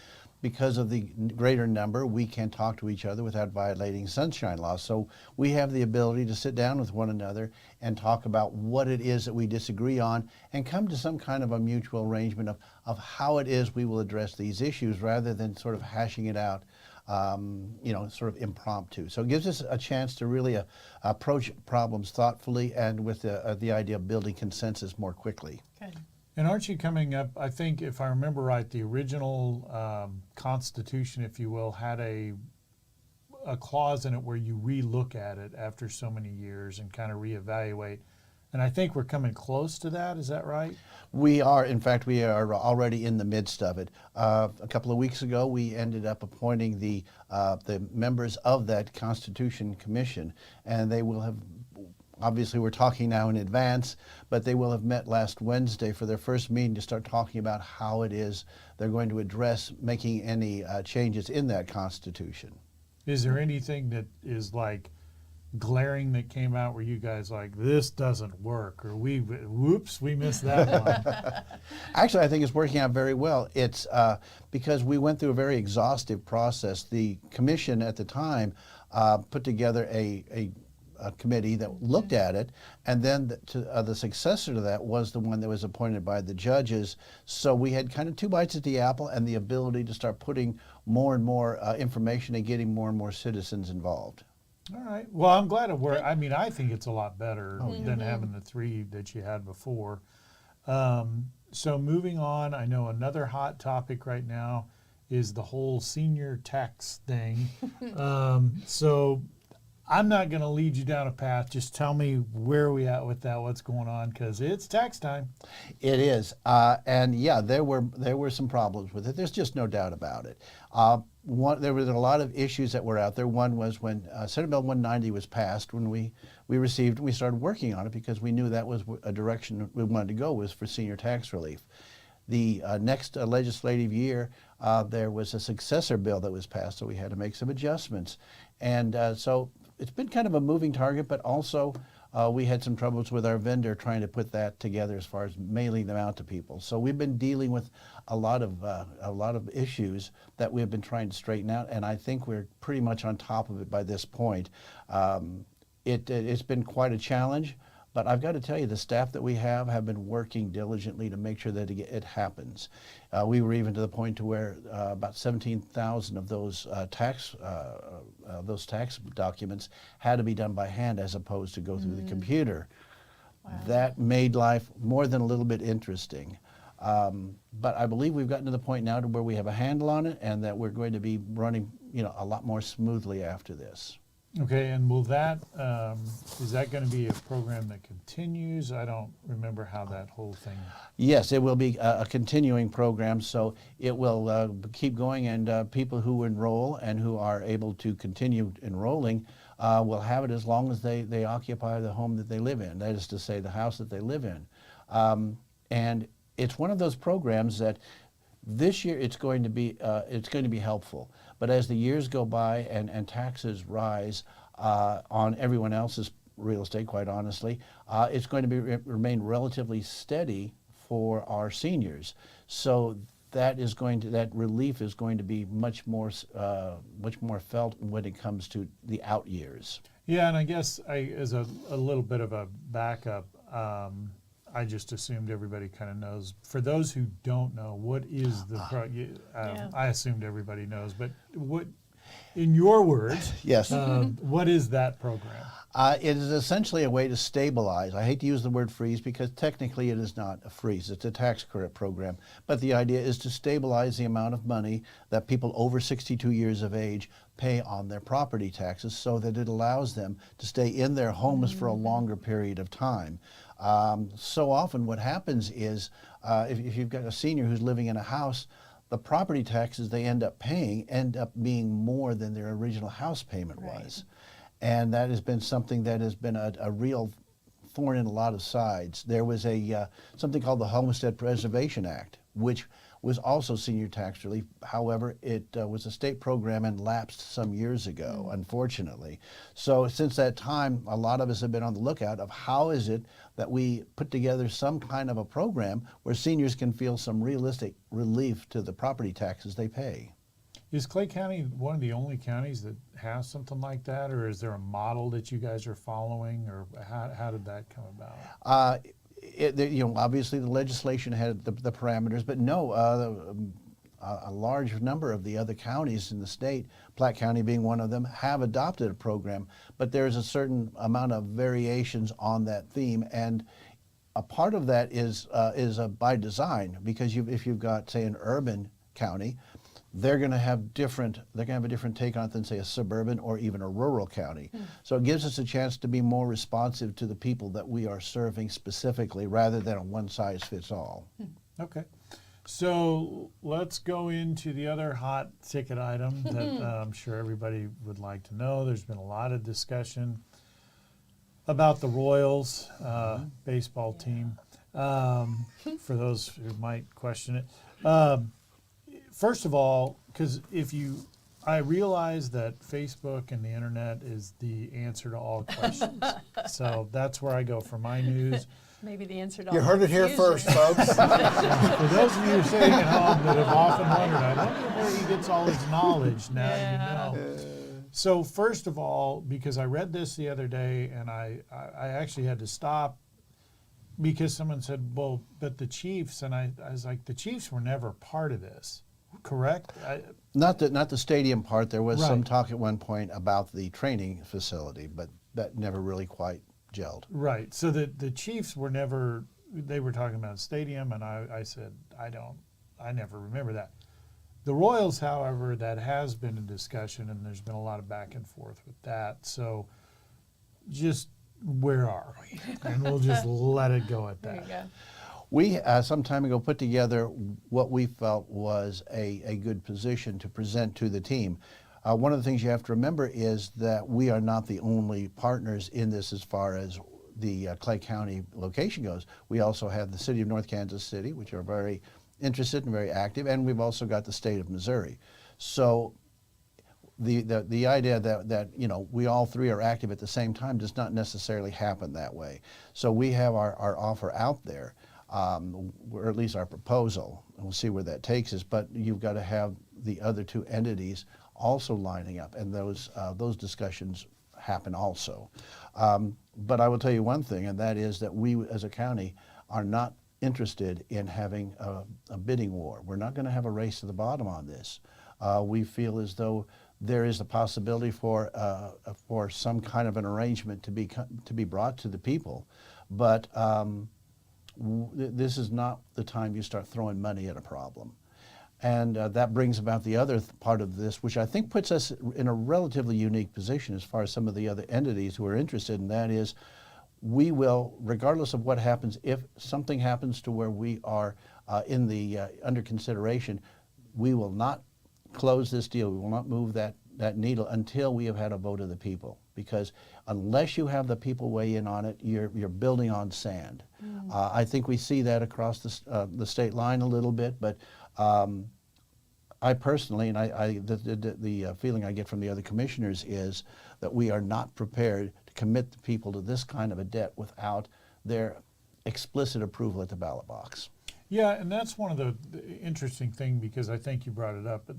because of the greater number, we can talk to each other without violating sunshine law. So we have the ability to sit down with one another and talk about what it is that we disagree on and come to some kind of a mutual arrangement of how it is we will address these issues rather than sort of hashing it out, sort of impromptu. So it gives us a chance to really approach problems thoughtfully and with the idea of building consensus more quickly. Good. And aren't you coming up, I think, if I remember right, the original Constitution, if you will, had a clause in it where you re-look at it after so many years and kind of reevaluate. And I think we're coming close to that. Is that right? We are. In fact, we are already in the midst of it. A couple of weeks ago, we ended up appointing the members of that Constitution Commission, and they will have, obviously we're talking now in advance, but they will have met last Wednesday for their first meeting to start talking about how it is they're going to address making any changes in that Constitution. Is there anything that is like glaring that came out where you guys like, this doesn't work, or we missed that one? Actually, I think it's working out very well. It's because we went through a very exhaustive process. The commission at the time put together a committee that looked at it, and then the successor to that was the one that was appointed by the judges. So we had kind of 2 bites at the apple and the ability to start putting more and more information and getting more and more citizens involved. All right. Well, I'm glad it worked. I mean, I think it's a lot better than having the 3 that you had before. So moving on, I know another hot topic right now is the whole senior tax thing. So I'm not going to lead you down a path. Just tell me where are we at with that, what's going on, because it's tax time. It is. And yeah, there were some problems with it. There's just no doubt about it. There were a lot of issues that were out there. One was when Senate Bill 190 was passed, when we started working on it because we knew that was a direction we wanted to go, was for senior tax relief. The next legislative year, there was a successor bill that was passed, so we had to make some adjustments. And so it's been kind of a moving target, but also we had some troubles with our vendor trying to put that together as far as mailing them out to people. So we've been dealing with a lot of issues that we've been trying to straighten out, and I think we're pretty much on top of it by this point. It's been quite a challenge, but I've got to tell you, the staff that we have been working diligently to make sure that it happens. We were even to the point to where about 17,000 of those tax documents had to be done by hand as opposed to go through the computer. Wow. That made life more than a little bit interesting. But I believe we've gotten to the point now to where we have a handle on it, and that we're going to be running, a lot more smoothly after this. Okay, and will that, is that going to be a program that continues? I don't remember how that whole thing. Yes, it will be a continuing program, so it will keep going, and people who enroll and who are able to continue enrolling will have it as long as they occupy the home that they live in, that is to say, the house that they live in. And it's one of those programs that this year it's going to be helpful. But as the years go by and taxes rise on everyone else's real estate, quite honestly, it's going to remain relatively steady for our seniors. So that relief is going to be much more felt when it comes to the out years. Yeah, and I guess as a little bit of a backup, I just assumed everybody kind of knows. For those who don't know, what is the I assumed everybody knows, but what, in your words, yes, what is that program? It is essentially a way to stabilize. I hate to use the word freeze because technically it is not a freeze. It's a tax credit program. But the idea is to stabilize the amount of money that people over 62 years of age pay on their property taxes so that it allows them to stay in their homes for a longer period of time. So often what happens is if you've got a senior who's living in a house, the property taxes they end up paying end up being more than their original house payment was. And that has been something that has been a real thorn in a lot of sides. There was something called the Homestead Preservation Act, which was also senior tax relief. However, it was a state program and lapsed some years ago, unfortunately. So since that time, a lot of us have been on the lookout of how is it that we put together some kind of a program where seniors can feel some realistic relief to the property taxes they pay. Is Clay County one of the only counties that has something like that, or is there a model that you guys are following, or how did that come about? Obviously the legislation had the parameters, but no, a large number of the other counties in the state, Platte County being one of them, have adopted a program, but there's a certain amount of variations on that theme, and a part of that is by design, because if you've got, say, an urban county, they're going to have a different take on it than, say, a suburban or even a rural county. So it gives us a chance to be more responsive to the people that we are serving specifically, rather than a one-size-fits-all. Okay. So let's go into the other hot ticket item that I'm sure everybody would like to know. There's been a lot of discussion about the Royals baseball team, for those who might question it. First of all, because I realize that Facebook and the internet is the answer to all questions. So that's where I go for my news. Maybe the answer to all You heard it here first, folks. For those of you sitting at home that have often wondered, I wonder where he gets all his knowledge. Now you know. So first of all, because I read this the other day, and I actually had to stop because someone said, well, but the Chiefs, and I was like, the Chiefs were never part of this. Correct? Not the stadium part. There was some talk at one point about the training facility, but that never really quite gelled. Right. So the Chiefs were never, they were talking about a stadium, and I said, I never remember that. The Royals, however, that has been a discussion, and there's been a lot of back and forth with that. So just where are we? And we'll just let it go at that. There you go. We, some time ago, put together what we felt was a good position to present to the team. One of the things you have to remember is that we are not the only partners in this as far as the Clay County location goes. We also have the City of North Kansas City, which are very interested and very active, and we've also got the state of Missouri. So the idea that you know, we all three are active at the same time does not necessarily happen that way. So we have our offer out there, or at least our proposal, and we'll see where that takes us, but you've got to have the other two entities also lining up, and those discussions happen also. But I will tell you one thing, and that is that we as a county are not interested in having a bidding war. We're not going to have a race to the bottom on this. We feel as though there is a possibility for some kind of an arrangement to be brought to the people, but this is not the time you start throwing money at a problem. And that brings about the other part of this, which I think puts us in a relatively unique position as far as some of the other entities who are interested, and that is we will, regardless of what happens, if something happens to where we are in the under consideration, we will not close this deal. We will not move that needle until we have had a vote of the people. Because unless you have the people weigh in on it, you're building on sand. I think we see that across the state line a little bit, but I personally, and the feeling I get from the other commissioners is that we are not prepared to commit the people to this kind of a debt without their explicit approval at the ballot box. Yeah, and that's one of the interesting thing, because I think you brought it up, but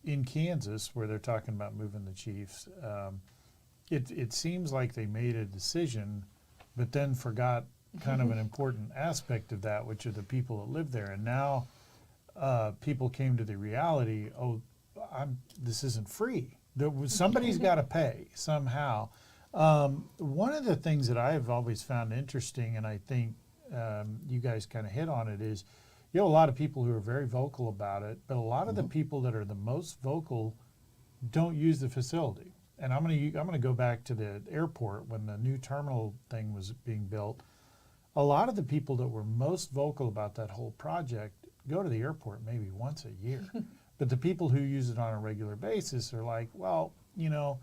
in Kansas, where they're talking about moving the Chiefs, it seems like they made a decision, but then forgot kind of an important aspect of that, which are the people that live there. And now people came to the reality, this isn't free. Somebody's got to pay somehow. One of the things that I have always found interesting, and I think you guys kind of hit on it, is you have a lot of people who are very vocal about it, but a lot of the people that are the most vocal don't use the facility. And I'm going to go back to the airport when the new terminal thing was being built. A lot of the people that were most vocal about that whole project go to the airport maybe once a year. But the people who use it on a regular basis are like, well, you know,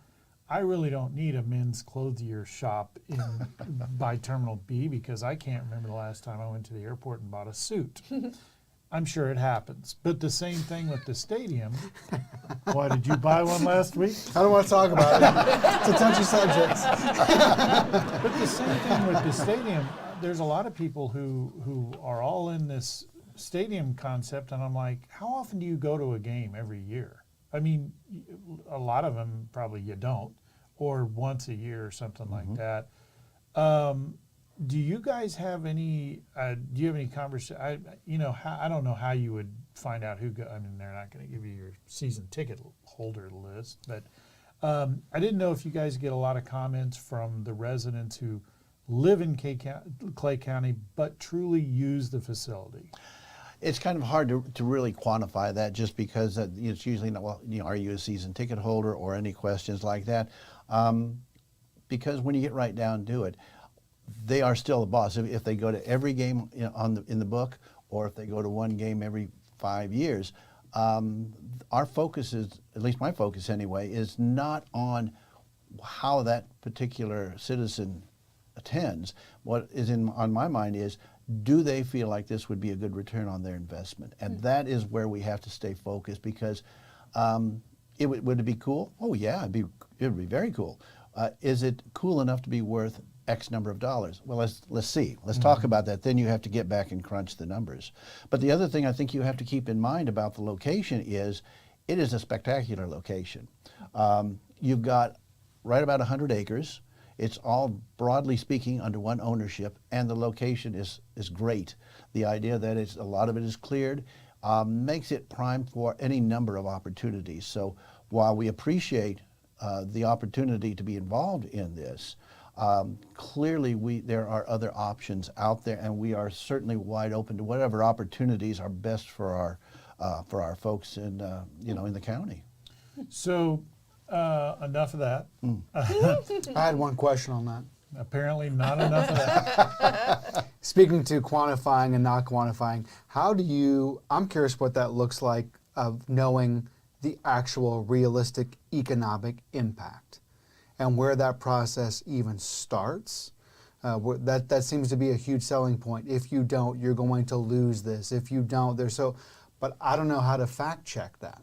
I really don't need a men's clothier shop by Terminal B, because I can't remember the last time I went to the airport and bought a suit. I'm sure it happens. But the same thing with the stadium. Why, did you buy one last week? I don't want to talk about it. It's a touchy subject. But the same thing with the stadium. There's a lot of people who are all in this stadium concept, and I'm like, how often do you go to a game every year? I mean, a lot of them probably you don't, or once a year or something like that. Do you guys have any? Do you have any conversation? I don't know how you would find out who. I mean, they're not going to give you your season ticket holder list, but I didn't know if you guys get a lot of comments from the residents who live in Clay County but truly use the facility. It's kind of hard to really quantify that, just because it's usually not, well, you know, are you a season ticket holder or any questions like that? Because when you get right down to it, they are still the boss. If they go to every game in the book, or if they go to one game every 5 years, our focus is, at least my focus anyway, is not on how that particular citizen attends. What is on my mind is, do they feel like this would be a good return on their investment? And that is where we have to stay focused, because would it be cool? Oh yeah, it would be very cool. Is it cool enough to be worth X number of dollars? Well, let's see. Let's talk about that. Then you have to get back and crunch the numbers. But the other thing I think you have to keep in mind about the location is, it is a spectacular location. You've got right about 100 acres. It's all, broadly speaking, under one ownership, and the location is great. The idea that a lot of it is cleared makes it prime for any number of opportunities. So while we appreciate the opportunity to be involved in this, clearly there are other options out there, and we are certainly wide open to whatever opportunities are best for our folks in the county. So. Enough of that. I had one question on that. Apparently not enough of that. Speaking to quantifying and not quantifying, I'm curious what that looks like, of knowing the actual realistic economic impact and where that process even starts. That seems to be a huge selling point. If you don't, you're going to lose this. If you don't, there's so. But I don't know how to fact check that.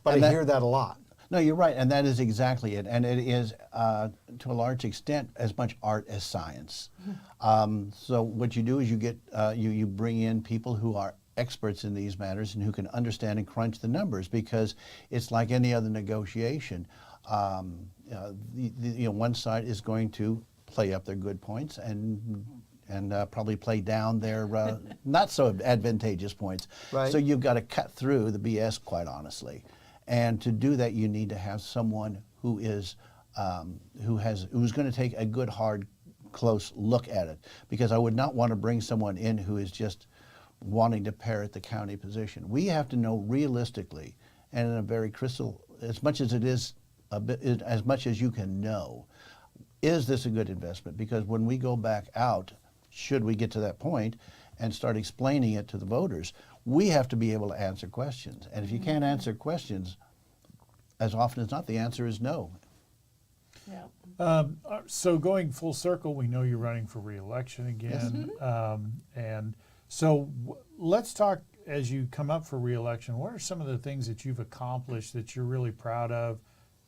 But I hear that a lot. No, you're right, and that is exactly it. And it is, to a large extent, as much art as science. So what you do is you get you bring in people who are experts in these matters and who can understand and crunch the numbers, because it's like any other negotiation. One side is going to play up their good points and probably play down their not so advantageous points. Right. So you've got to cut through the BS, quite honestly. And to do that, you need to have someone who is who's going to take a good, hard, close look at it. Because I would not want to bring someone in who is just wanting to parrot the county position. We have to know realistically, and in a very crystal, as much as it is a bit, as much as you can know, is this a good investment? Because when we go back out, should we get to that point and start explaining it to the voters, we have to be able to answer questions. And if you can't answer questions, as often as not, the answer is no. Yeah. So going full circle, we know you're running for re-election again. And so let's talk, as you come up for re-election, what are some of the things that you've accomplished that you're really proud of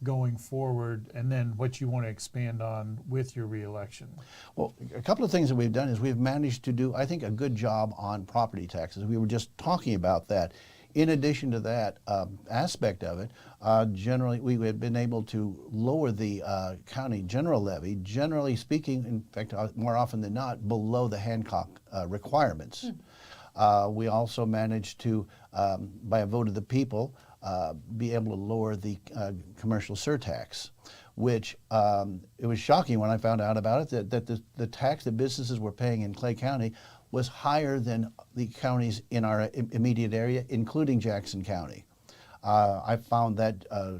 going forward, and then what you want to expand on with your re-election? Well, a couple of things that we've done is we've managed to do, I think, a good job on property taxes. We were just talking about that. In addition to that aspect of it, generally we have been able to lower the county general levy, generally speaking, in fact, more often than not, below the Hancock requirements. We also managed to, by a vote of the people, be able to lower the commercial surtax, which it was shocking when I found out about it, that the tax that businesses were paying in Clay County was higher than the counties in our immediate area, including Jackson County. I found that a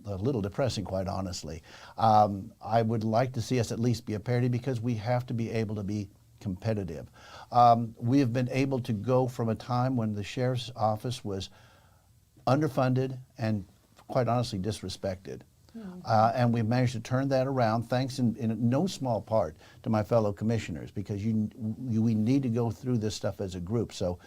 little depressing, quite honestly. I would like to see us at least be a parity, because we have to be able to be competitive. We have been able to go from a time when the sheriff's office was underfunded and, quite honestly, disrespected. And we've managed to turn that around, thanks in no small part to my fellow commissioners, because we need to go through this stuff as a group. So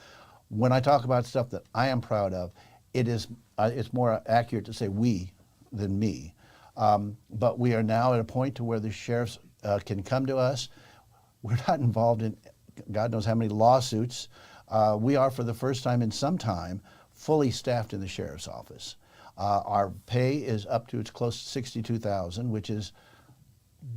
when I talk about stuff that I am proud of, it's more accurate to say we than me. But we are now at a point to where the sheriffs can come to us. We're not involved in God knows how many lawsuits. We are, for the first time in some time, fully staffed in the sheriff's office. Our pay is up to, it's close to $62,000, which is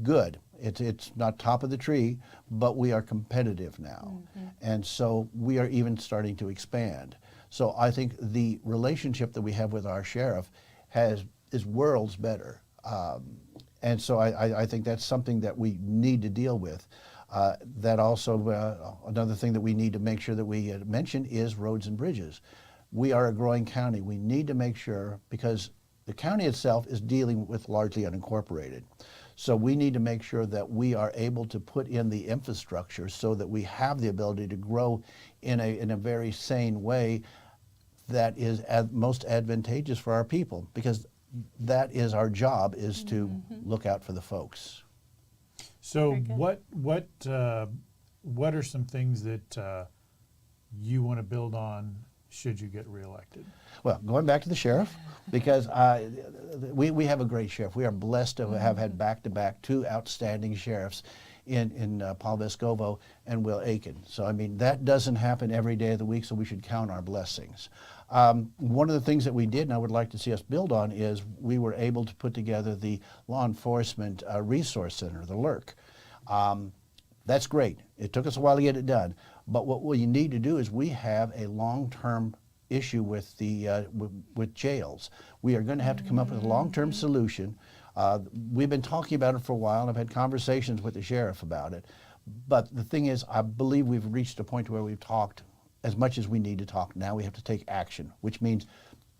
good. It's not top of the tree, but we are competitive now. And so we are even starting to expand. So I think the relationship that we have with our sheriff is worlds better. And so I think that's something that we need to deal with. That also, another thing that we need to make sure that we mention is roads and bridges. We are a growing county. We need to make sure, because the county itself is dealing with largely unincorporated. So we need to make sure that we are able to put in the infrastructure so that we have the ability to grow in a very sane way that is most advantageous for our people, because that is our job, is to look out for the folks. So what are some things that you want to build on should you get reelected? Well, going back to the sheriff, because we have a great sheriff. We are blessed to have had back-to-back two outstanding sheriffs in Paul Vescovo and Will Aiken. So, I mean, that doesn't happen every day of the week, so we should count our blessings. One of the things that we did, and I would like to see us build on, is we were able to put together the Law Enforcement Resource Center, the LERC. That's great. It took us a while to get it done. But what we need to do is we have a long-term issue with with jails. We are going to have to come up with a long-term solution. We've been talking about it for a while, and I've had conversations with the sheriff about it. But the thing is, I believe we've reached a point where we've talked as much as we need to talk. Now we have to take action, which means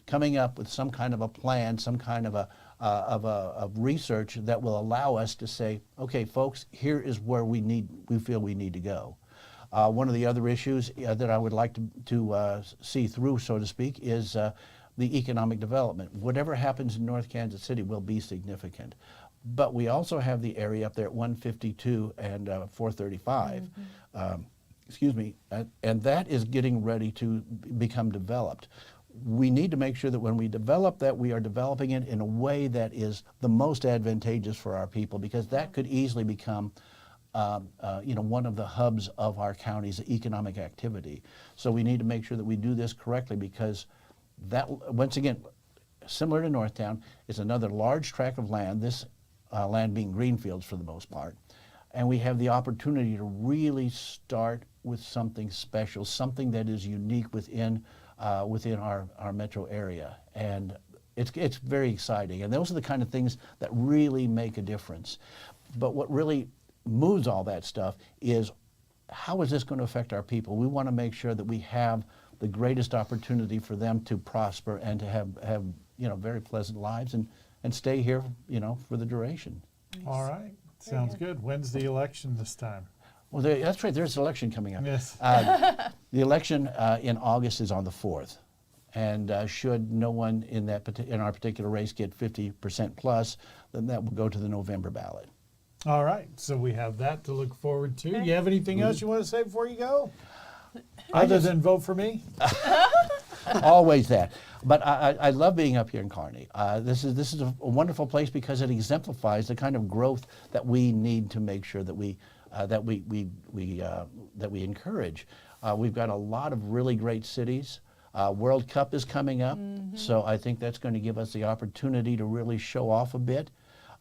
coming up with some kind of a plan, some kind of a research that will allow us to say, okay, folks, here is where we feel we need to go. One of the other issues that I would like to see through, so to speak, is the economic development. Whatever happens in North Kansas City will be significant. but we also have the area up there at 152 and 435. Excuse me, and that is getting ready to become developed. We need to make sure that when we develop that, we are developing it in a way that is the most advantageous for our people, because that could easily become one of the hubs of our county's economic activity. So we need to make sure that we do this correctly, because that, once again, similar to Northtown, is another large tract of land, this land being greenfields for the most part. And we have the opportunity to really start with something special, something that is unique within our metro area. And it's very exciting. And those are the kind of things that really make a difference. But what really moves all that stuff is, how is this going to affect our people? We want to make sure that we have the greatest opportunity for them to prosper and to have very pleasant lives and stay here, for the duration. Nice. All right. Sounds good. When's the election this time? Well, that's right. There's an election coming up. Yes. The election in August is on the 4th. And should no one in our particular race get 50% plus, then that will go to the November ballot. All right. So we have that to look forward to. Okay. You have anything else you want to say before you go? Other than vote for me? Always that. But I love being up here in Kearney. This is a wonderful place because it exemplifies the kind of growth that we need to make sure that we encourage. We've got a lot of really great cities. World Cup is coming up, so I think that's going to give us the opportunity to really show off a bit.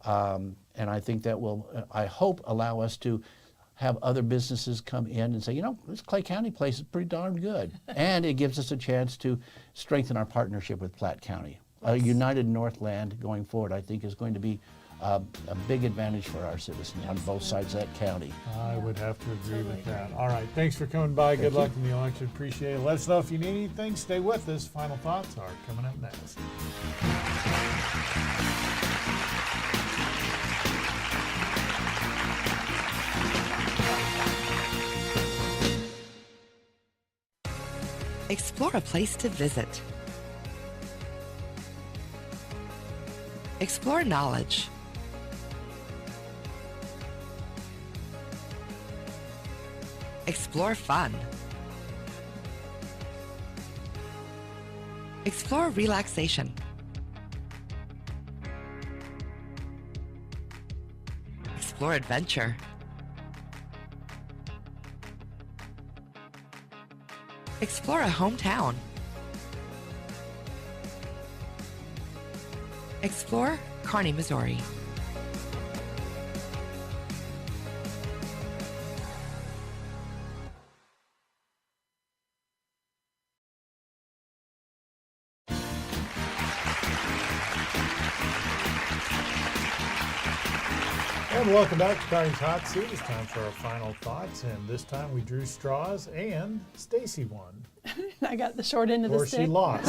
And I think that will, I hope, allow us to have other businesses come in and say, this Clay County place is pretty darn good. And it gives us a chance to strengthen our partnership with Platte County. A united Northland going forward, I think, is going to be a big advantage for our citizens on both sides of that county. I would have to agree with that. All right. Thanks for coming by. Good luck in the election. Appreciate it. Let us know if you need anything. Stay with us. Final thoughts are coming up next. Explore a place to visit. Explore knowledge. Explore fun. Explore relaxation. Explore adventure. Explore a hometown. Explore Kearney, Missouri. And welcome back to Kearney's Hot Seat. It's time for our final thoughts, and this time we drew straws, and Stacy won. I got the short end of the stick. Or she lost.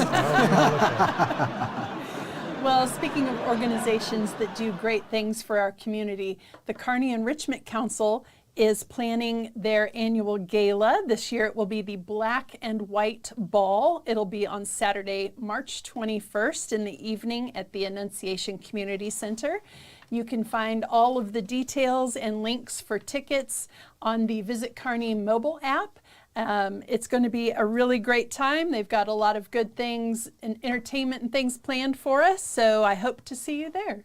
Well, speaking of organizations that do great things for our community, the Kearney Enrichment Council is planning their annual gala. This year it will be the Black and White Ball. It'll be on Saturday, March 21st in the evening at the Annunciation Community Center. You can find all of the details and links for tickets on the Visit Kearney mobile app. It's going to be a really great time. They've got a lot of good things and entertainment and things planned for us, so I hope to see you there.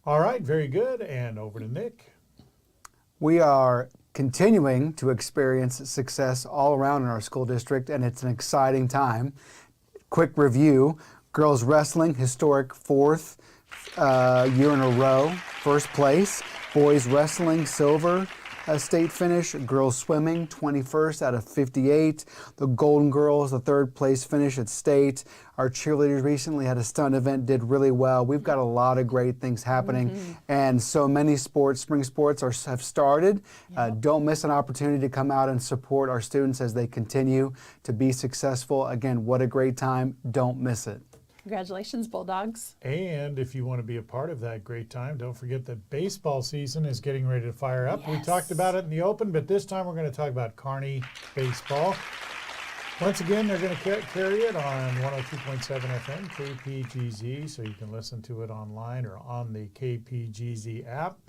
All right, very good. And over to Nick. We are continuing to experience success all around in our school district, and it's an exciting time. Quick review: girls wrestling, historic 4th year in a row, 1st place. Boys wrestling, silver state finish. Girls swimming, 21st out of 58. The Golden Girls, the 3rd place finish at state. Our cheerleaders recently had a stunt event, did really well. We've got a lot of great things happening, and so many sports, spring sports have started. Don't miss an opportunity to come out and support our students as they continue to be successful. Again, what a great time. Don't miss it. Congratulations, Bulldogs. And if you want to be a part of that great time, don't forget that baseball season is getting ready to fire up. Yes. We talked about it in the open, but this time we're going to talk about Kearney baseball. Once again, they're going to carry it on 102.7 FM, KPGZ, so you can listen to it online or on the KPGZ app.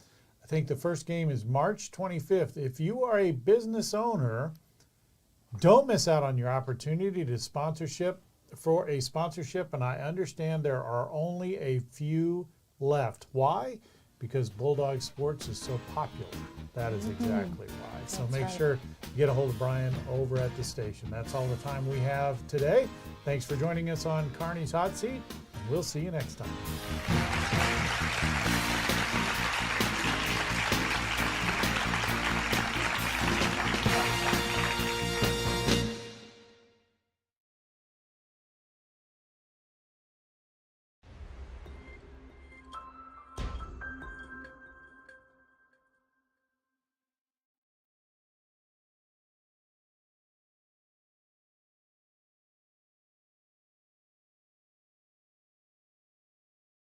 I think the first game is March 25th. If you are a business owner, don't miss out on your opportunity to sponsorship, and I understand there are only a few left. Why? Because Bulldog Sports is so popular. That is exactly why. So make sure you get a hold of Brian over at the station. That's all the time we have today. Thanks for joining us on Kearney's Hot Seat, and we'll see you next time.